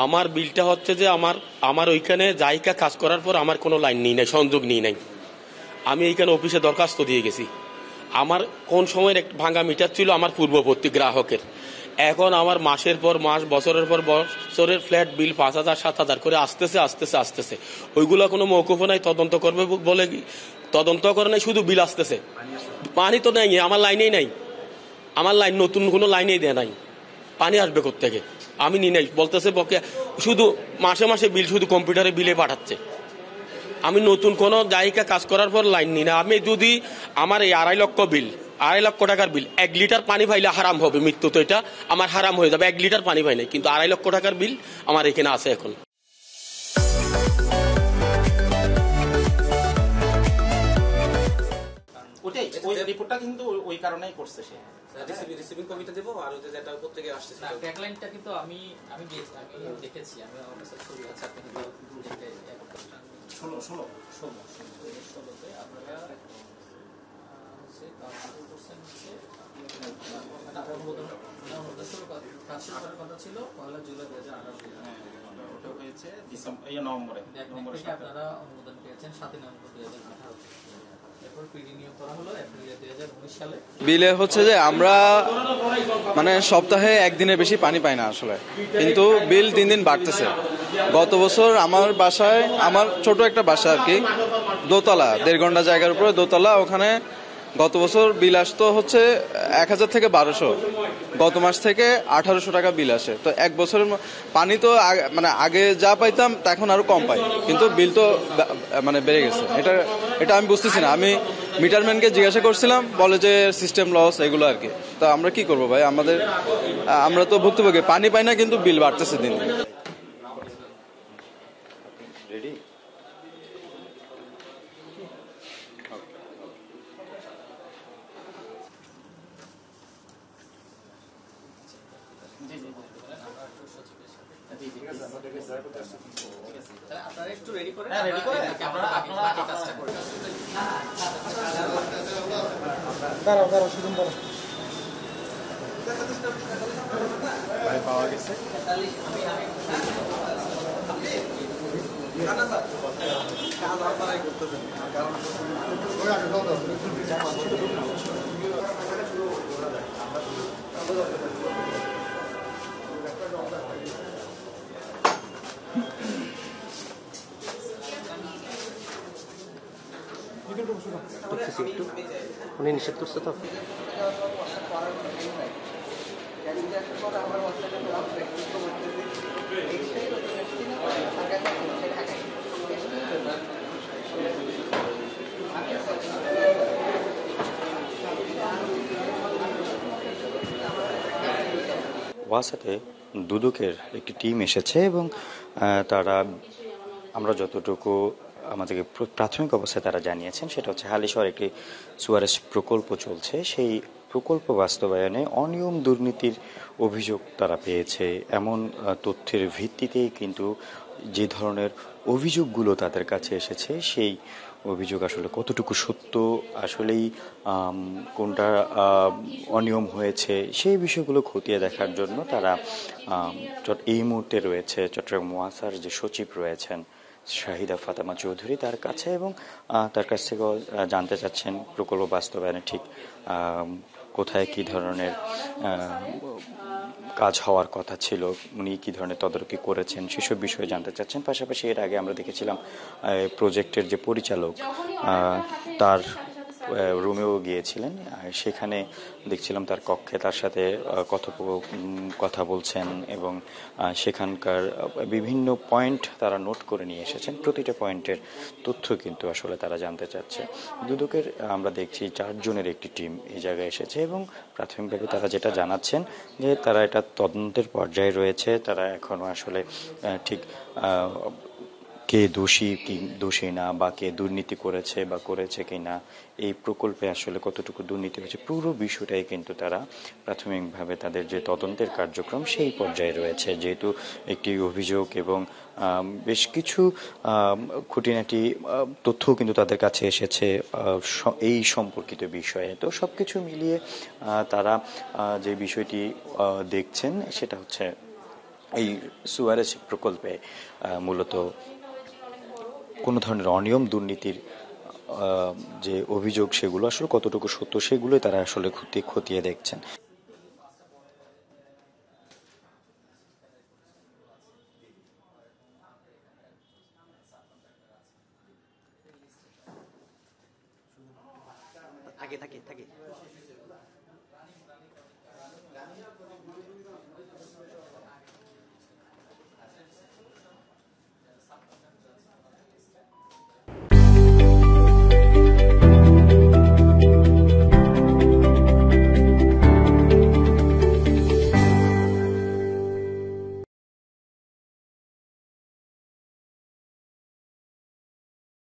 আমার বিলটা হচ্ছে যে আমার ওইখানে জায়গা কাজ করার পর আমার কোনো লাইন নেই নাই, সংযোগ নেই নাই। আমি এইখানে অফিসে দরখাস্ত দিয়ে গেছি। আমার কোন সময়ের একটা ভাঙা মিটার ছিল আমার পূর্ববর্তী গ্রাহকের। এখন আমার মাসের পর মাস, বছরের পর বছরের ফ্ল্যাট বিল 5,000 7,000 করে আসতেছে। ওইগুলো কোনো মৌকুফ নাই, তদন্ত করবে বলে তদন্ত করে নাই, শুধু বিল আসতেছে। পানি তো নেই, আমার লাইনেই নাই। আমার লাইন নতুন কোনো লাইনেই দেয় নাই। পানি আসবে কোত্থেকে? আমি নি নাই বলতেছে বকে, শুধু মাসে মাসে বিল শুধু কম্পিউটারে বিলে পাঠাচ্ছে। আমি নতুন কোনো জায়গা কাজ করার পর লাইন নিই না। আমি যদি আমার এই 2.5 লক্ষ টাকার বিল, 1 লিটার পানি পাইলে হারাম হবে, মৃত্যু তো এটা আমার হারাম হয়ে যাবে। 1 লিটার পানি পাই নাই, কিন্তু 2.5 লক্ষ টাকার বিল আমার এখানে আছে এখন। ওটাই ওই রিপোর্টটা কিন্তু ওই কারণেই করছে সে। রিসিভিং কমিটি দেব আর ওই যে যেটা পত্রিকা আসছে না ট্যাগলাইনটা কিন্তু আমি দেখেছি, আমি আমার কাছে ছবি আছে, আপনি কিন্তু দেখে 16তে আপনারা হচ্ছে 100% হচ্ছে অনুমোদন শুরু কাজ শুরু করার কথা ছিল 1 জুলাই 2018। ওটা হয়েছে নভেম্বরে আপনারা অনুমোদন পেয়েছেন 7 নভেম্বর 2018। বিলে হচ্ছে যে আমরা মানে সপ্তাহে একদিনের বেশি পানি পাই না আসলে, কিন্তু বিল দিন দিন বাড়তেছে। গত বছর আমার বাসায়, আমার ছোট একটা বাসা আর কি, দোতলা, 1.5 ঘন্টা জায়গার উপরে দোতলা, ওখানে গত বছর বিল আসতো হচ্ছে 1000 থেকে 1200, গত মাস থেকে 1800 টাকা বিল আসে। তো এক বছরের পানি তো মানে আগে যা পাইতাম তা এখন আরো কম পাই, কিন্তু বিল তো মানে বেড়ে গেছে। এটা আমি বুঝতেছি না। আমি মিটারম্যানকে জিজ্ঞাসা করছিলাম, বলে যে সিস্টেম লস এগুলো আর কি। তো আমরা কি করবো ভাই, আমরা তো ভুক্তভোগী, পানি পাই না কিন্তু বিল বাড়তেছে দিন দিন। আপনারা একটু রেডি করেন, আপনারা কাজটা করেন। দাঁড়াও শুনুন, ভাই পাওয়া গেছে। উনি নিষেধ করছে তো। ওয়াসাতে দুদকের একটি টিম এসেছে এবং তারা, আমরা যতটুকু আমাদেরকে প্রাথমিক অবস্থায় তারা জানিয়েছেন সেটা হচ্ছে হালিশহর একটি সুয়ারেজ প্রকল্প চলছে, সেই প্রকল্প বাস্তবায়নে অনিয়ম দুর্নীতির অভিযোগ তারা পেয়েছে। এমন তথ্যের ভিত্তিতেই কিন্তু যে ধরনের অভিযোগগুলো তাদের কাছে এসেছে, সেই অভিযোগ আসলে কতটুকু সত্য, আসলেই কোনটা অনিয়ম হয়েছে, সেই বিষয়গুলো খতিয়ে দেখার জন্য তারা এই মুহূর্তে রয়েছে চট্টগ্রাম ওয়াসার যে সচিব রয়েছেন শাহিদা ফাতেমা চৌধুরী তার কাছে, এবং তার কাছ থেকেও জানতে চাচ্ছেন প্রকল্প বাস্তবায়নে ঠিক কোথায় কী ধরনের কাজ হওয়ার কথা ছিল, উনি কী ধরনের তদারকি করেছেন সেসব বিষয়ে জানতে চাচ্ছেন। পাশাপাশি এর আগে আমরা দেখেছিলাম প্রজেক্টের যে পরিচালক তার রুমেও গিয়েছিলেন, সেখানে দেখছিলাম তার কক্ষে তার সাথে কথা বলছেন এবং সেখানকার বিভিন্ন পয়েন্ট তারা নোট করে নিয়ে এসেছেন। প্রতিটা পয়েন্টের তথ্য কিন্তু আসলে তারা জানতে চাচ্ছে। দুদকের আমরা দেখছি 4 জনের একটি টিম এই জায়গায় এসেছে এবং প্রাথমিকভাবে তারা যেটা জানাচ্ছেন যে তারা এটা তদন্তের পর্যায়ে রয়েছে। তারা এখনও আসলে ঠিক কে দোষী কি দোষী না, বা কে দুর্নীতি করেছে বা করেছে কি না, এই প্রকল্পে আসলে কতটুকু দুর্নীতি হয়েছে, পুরো বিষয়টাই কিন্তু তারা প্রাথমিকভাবে তাদের যে তদন্তের কার্যক্রম সেই পর্যায়ে রয়েছে। যেহেতু একটি অভিযোগ এবং বেশ কিছু খুঁটিনাটি তথ্য কিন্তু তাদের কাছে এসেছে এই সম্পর্কিত বিষয়ে, তো সব কিছু মিলিয়ে তারা যে বিষয়টি দেখছেন সেটা হচ্ছে এই সুয়ারেজ প্রকল্পে মূলত কোনো ধরনের অনিয়ম দুর্নীতির যে অভিযোগ সেগুলো আসলে কতটুকু সত্য সেগুলোই তারা আসলে খতিয়ে দেখছেন। থাকে থাকে থাকে